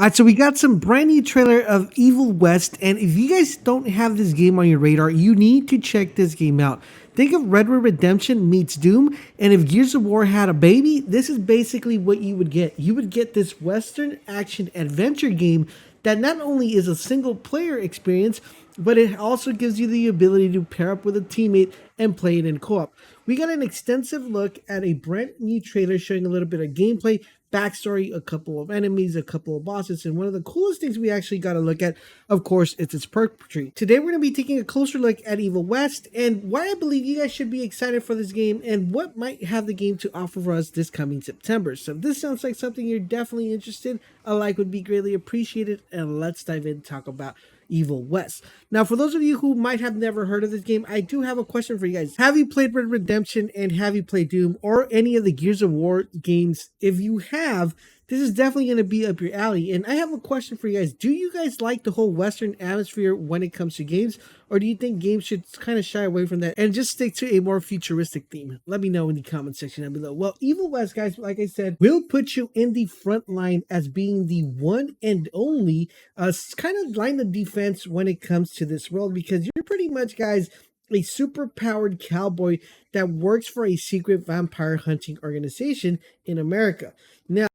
Alright, so we got some brand new trailer of Evil West, and if you guys don't have this game on your radar, you need to check this game out. Think of Red Dead Redemption meets Doom, and if Gears of War had a baby, this is basically what you would get. You would get this Western action adventure game that not only is a single player experience, but it also gives you the ability to pair up with a teammate and play it in co-op. We got an extensive look at a brand new trailer showing a little bit of gameplay, backstory, a couple of enemies, a couple of bosses, and one of the coolest things we actually got to look at, of course, is its perk tree. Today we're going to be taking a closer look at Evil West and why I believe you guys should be excited for this game and what might have the game to offer for us this coming September. So if this sounds like something you're definitely interested, a like would be greatly appreciated, and let's dive in and talk about Evil West. Now, for those of you who might have never heard of this game, I do have a question for you guys. Have you played Red Dead Redemption and have you played Doom or any of the Gears of War games? If you have, this is definitely going to be up your alley. And I have a question for you guys. Do you guys like the whole Western atmosphere when it comes to games? Or do you think games should kind of shy away from that and just stick to a more futuristic theme? Let me know in the comment section down below. Well, Evil West, guys, like I said, will put you in the front line as being the one and only kind of line of defense when it comes to this world, because you're pretty much, guys, a super powered cowboy that works for a secret vampire hunting organization in America. Now,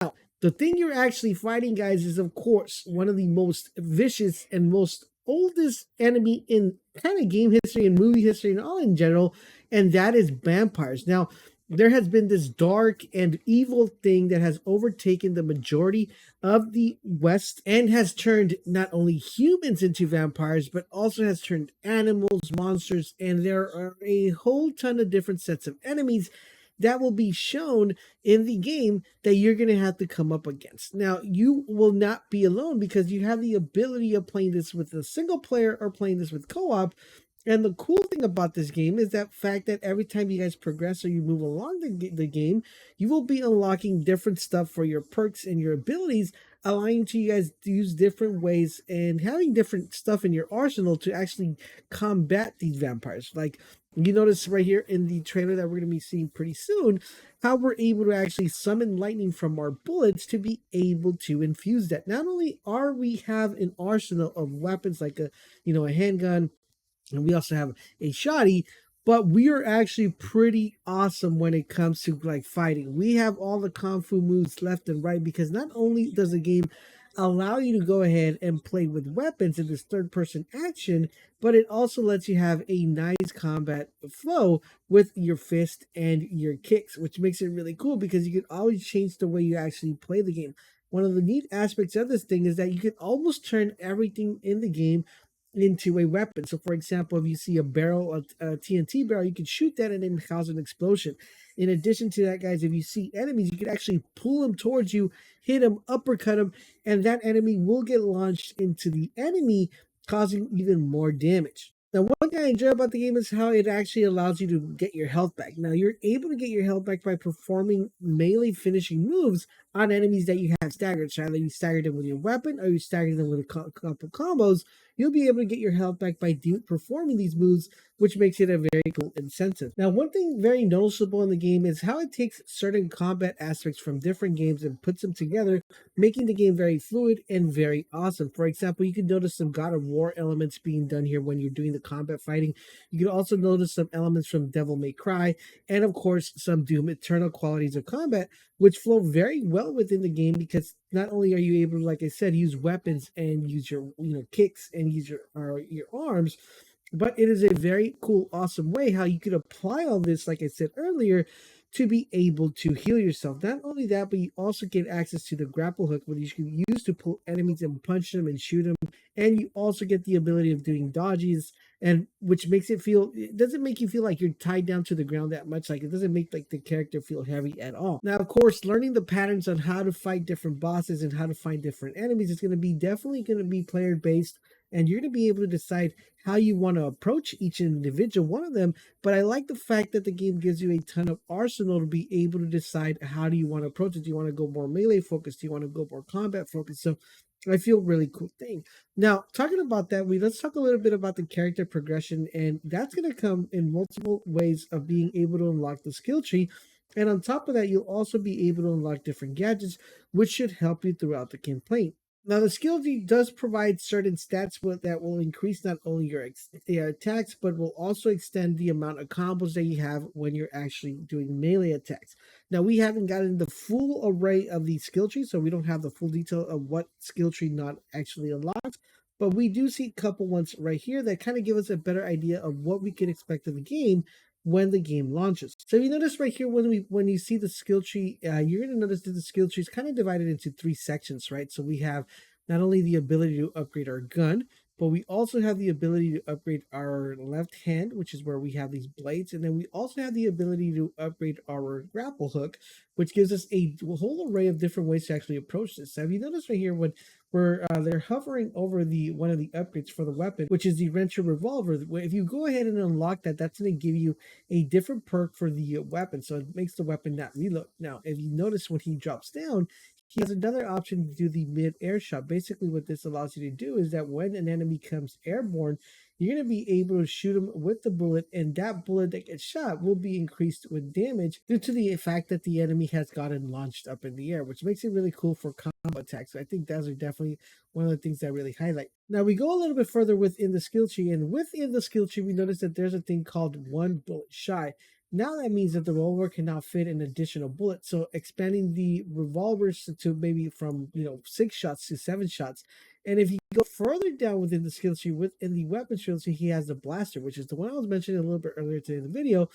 the thing you're actually fighting, guys, is of course one of the most vicious and most oldest enemy in kind of game history and movie history and all in general, and that is vampires. Now, there has been this dark and evil thing that has overtaken the majority of the West and has turned not only humans into vampires, but also has turned animals, monsters, and there are a whole ton of different sets of enemies that will be shown in the game that you're going to have to come up against. Now, you will not be alone because you have the ability of playing this with a single player or playing this with co-op. And the cool thing about this game is that fact that every time you guys progress or you move along the game, you will be unlocking different stuff for your perks and your abilities, allowing you guys to use different ways and having different stuff in your arsenal to actually combat these vampires. Like, you notice right here in the trailer that we're going to be seeing pretty soon, how we're able to actually summon lightning from our bullets to be able to infuse that. Not only are we have an arsenal of weapons like a handgun, and we also have a shoddy, but we are actually pretty awesome when it comes to like fighting. We have all the kung fu moves left and right because not only does the game allow you to go ahead and play with weapons in this third person action, but it also lets you have a nice combat flow with your fist and your kicks, which makes it really cool because you can always change the way you actually play the game. One of the neat aspects of this thing is that you can almost turn everything in the game into a weapon. So, for example, if you see a barrel, a TNT barrel, you can shoot that and it cause an explosion. In addition to that, guys, if you see enemies, you can actually pull them towards you, hit them, uppercut them, and that enemy will get launched into the enemy, causing even more damage. Now, one thing I enjoy about the game is how it actually allows you to get your health back. Now, you're able to get your health back by performing melee finishing moves on enemies that you have staggered. So either you staggered them with your weapon or you staggered them with a couple combos, you'll be able to get your health back by performing these moves, which makes it a very cool incentive. Now, one thing very noticeable in the game is how it takes certain combat aspects from different games and puts them together, making the game very fluid and very awesome. For example, you can notice some God of War elements being done here when you're doing the combat fighting. You can also notice some elements from Devil May Cry, and of course, some Doom Eternal qualities of combat, which flow very well within the game because not only are you able to, like I said, use weapons and use your kicks and use your arms, but it is a very cool, awesome way how you could apply all this, like I said earlier, to be able to heal yourself. Not only that, but you also get access to the grapple hook, which you can use to pull enemies and punch them and shoot them. And you also get the ability of doing dodges, and which makes it doesn't make you feel like you're tied down to the ground that much. Like, it doesn't make like the character feel heavy at all. Now, of course, learning the patterns on how to fight different bosses and how to find different enemies is definitely going to be player based, and you're going to be able to decide how you want to approach each individual one of them. But I like the fact that the game gives you a ton of arsenal to be able to decide how do you want to approach it. Do you want to go more melee focused? Do you want to go more combat focused? So I feel really cool thing. Now, talking about that, let's talk a little bit about the character progression, and that's going to come in multiple ways of being able to unlock the skill tree. And on top of that, you'll also be able to unlock different gadgets, which should help you throughout the campaign. Now, the skill tree does provide certain stats that will increase not only your attacks, but will also extend the amount of combos that you have when you're actually doing melee attacks. Now, we haven't gotten the full array of the skill tree, so we don't have the full detail of what skill tree not actually unlocks. But we do see a couple ones right here that kind of give us a better idea of what we can expect of the game when the game launches. So you notice right here when you see the skill tree, you're going to notice that the skill tree is kind of divided into three sections, right? So we have not only the ability to upgrade our gun, but we also have the ability to upgrade our left hand, which is where we have these blades. And then we also have the ability to upgrade our grapple hook, which gives us a whole array of different ways to actually approach this. So have you noticed right here when they're hovering over the one of the upgrades for the weapon, which is the Wrencher Revolver. If you go ahead and unlock that, that's going to give you a different perk for the weapon. So it makes the weapon not reload. Now, if you notice when he drops down, he has another option to do the mid-air shot. Basically, what this allows you to do is that when an enemy comes airborne, you're going to be able to shoot him with the bullet, and that bullet that gets shot will be increased with damage due to the fact that the enemy has gotten launched up in the air, which makes it really cool for combo attacks. So I think those are definitely one of the things that really highlight. Now we go a little bit further within the skill tree, and within the skill tree, we notice that there's a thing called one bullet shy. Now that means that the revolver can now fit an additional bullet. So expanding the revolvers to maybe from 6 shots to 7 shots. And if you go further down within the skill tree, within the weapon skill tree, he has the blaster, which is the one I was mentioning a little bit earlier today in the video.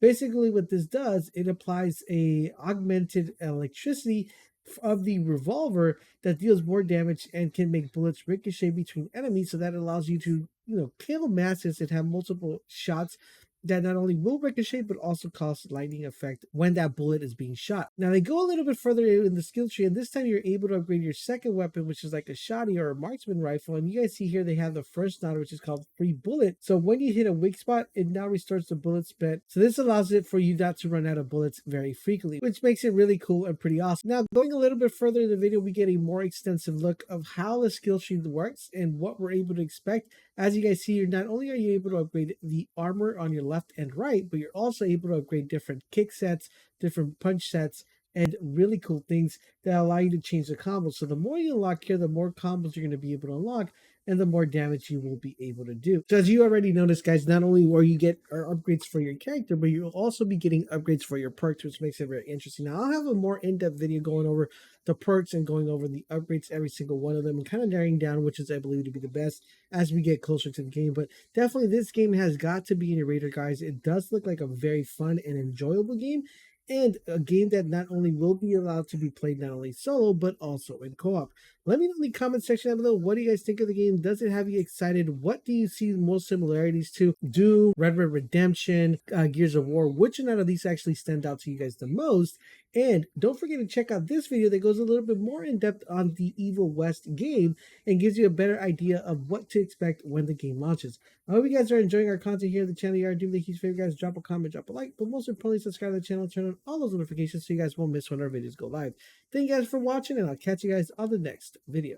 Basically, what this does, it applies a augmented electricity of the revolver that deals more damage and can make bullets ricochet between enemies. So that allows you to kill masses and have multiple shots that not only will ricochet but also cause lightning effect when that bullet is being shot. Now they go a little bit further in the skill tree, and this time you're able to upgrade your second weapon, which is like a shotty or a marksman rifle. And you guys see here they have the first nod, which is called free bullet. So when you hit a weak spot, it now restores the bullet spent. So this allows it for you not to run out of bullets very frequently, which makes it really cool and pretty awesome. Now going a little bit further in the video, we get a more extensive look of how the skill tree works and what we're able to expect. As you guys see here, not only are you able to upgrade the armor on your left and right, but you're also able to upgrade different kick sets, different punch sets, and really cool things that allow you to change the combos. So the more you unlock here, the more combos you're going to be able to unlock, and the more damage you will be able to do. So as you already noticed, guys, not only will you get upgrades for your character, but you'll also be getting upgrades for your perks, which makes it very interesting. Now, I'll have a more in-depth video going over the perks and going over the upgrades, every single one of them, and kind of narrowing down which is I believe to be the best as we get closer to the game. But definitely this game has got to be in your radar, guys. It does look like a very fun and enjoyable game, and a game that not only will be allowed to be played not only solo, but also in co-op. Let me know in the comment section down below, what do you guys think of the game? Does it have you excited? What do you see most similarities to Doom, Red Dead Redemption, Gears of War? Which one out of these actually stand out to you guys the most? And don't forget to check out this video that goes a little bit more in depth on the Evil West game and gives you a better idea of what to expect when the game launches. I hope you guys are enjoying our content here on the channel. You are doing the huge favor, guys. Drop a comment, drop a like, but most importantly, subscribe to the channel, turn on all those notifications so you guys won't miss when our videos go live. Thank you guys for watching, and I'll catch you guys on the next video.